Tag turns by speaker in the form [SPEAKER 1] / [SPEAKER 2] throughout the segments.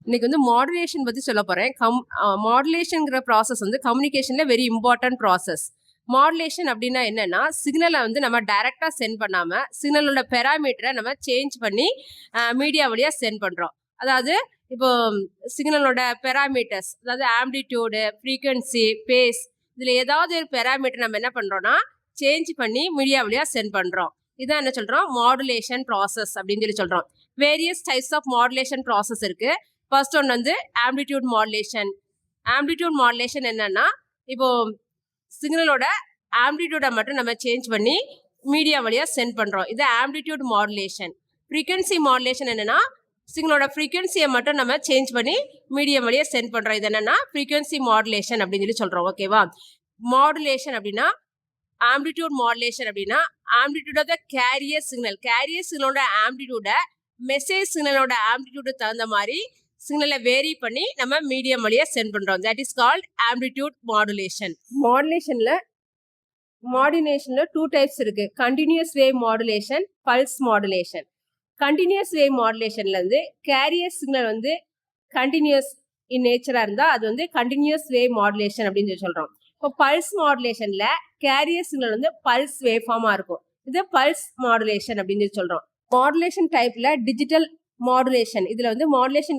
[SPEAKER 1] இன்னைக்கு வந்து மாடுலேஷன் பத்தி சொல்ல போறேன். மாடுலேஷன்ங்கிற ப்ராசஸ் வந்து கம்யூனிகேஷன்ல வெரி இம்பார்ட்டன்ட் ப்ராசஸ். மாடுலேஷன் அப்படின்னா என்னன்னா, சிக்னலை வந்து நம்ம டைரக்டா சென்ட் பண்ணாம, சிக்னலோட பெராமீட்டரை நம்ம சேஞ்ச் பண்ணி மீடியா வழியா சென்ட் பண்றோம். அதாவது இப்போ சிக்னலோட பெராமீட்டர்ஸ், அதாவது ஆம்ப்ளிடியூடு, ஃப்ரீக்வன்சி, பேஸ், இதுல ஏதாவது ஒரு பெராமீட்டர் நம்ம என்ன பண்றோம்னா சேஞ்ச் பண்ணி மீடியா வழியா சென்ட் பண்றோம். இதான் என்ன சொல்றோம், மாடுலேஷன் ப்ராசஸ் அப்படின்னு சொல்லி சொல்றோம். Various types of modulation process இருக்கு. ஃபர்ஸ்ட் ஒன் வந்து ஆம்ப்ளிடியூட் மாடுலேஷன். ஆம்ப்ளிடியூட் மாடுலேஷன் என்னன்னா, இப்போ சிக்னலோட ஆம்ப்ளிடியூட மட்டும் நம்ம சேஞ்ச் பண்ணி மீடியா வழியா சென்ட் பண்றோம். இது ஆம்ப்ளிடியூட் மாடுலேஷன். ஃப்ரீக்வன்சி மாடுலேஷன் என்னன்னா, சிக்னலோட ஃப்ரீக்வன்சியை மட்டும் நம்ம சேஞ்ச் பண்ணி மீடியம் வழியா சென்ட் பண்றோம். இது என்னன்னா ஃப்ரீக்வன்சி மாடுலேஷன் அப்படின்னு சொல்லி சொல்றோம். ஓகேவா? மாடுலேஷன் அப்படின்னா, ஆம்ப்ளிடியூட் மாடுலேஷன் அப்படின்னா amplitude of the carrier signal. Carrier சிக்னலோட ஆம்ப்ளிடியூட மெசேஜ் சிக்னலோட ஆம்ப்ளிடியூடு தகுந்த மாதிரி சிக்னலை வேரி பண்ணி நம்ம மீடியம் வழியா சென்ட் பண்றோம். That is called amplitude modulation. மாடுலேஷன்ல டூ டைப்ஸ் இருக்கு. Continuous wave modulation, pulse modulation. Continuous wave மாடுலேஷன்ல இருந்து கேரியர் சிக்னல் வந்து கண்டினியூஸ் இன் நேச்சரா இருந்தா அது வந்து கண்டினியூஸ் வேவ் மாடுலேஷன் அப்படின்னு சொல்லி சொல்றோம். இப்போ பல்ஸ் மாடுலேஷன்ல கேரியர் சிக்னல் வந்து பல்ஸ் வேவ் ஃபார்மா இருக்கும். இது பல்ஸ் மாடுலேஷன் அப்படின்னு சொல்லி சொல்றோம். மாடுலேஷன் டைப்ல டிஜிட்டல் மாடுலேஷன், இதுல வந்து modulation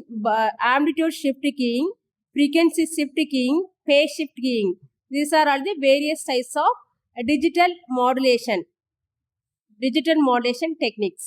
[SPEAKER 1] amplitude shift keying, frequency shift keying, phase shift keying, these are all the various types of digital modulation techniques.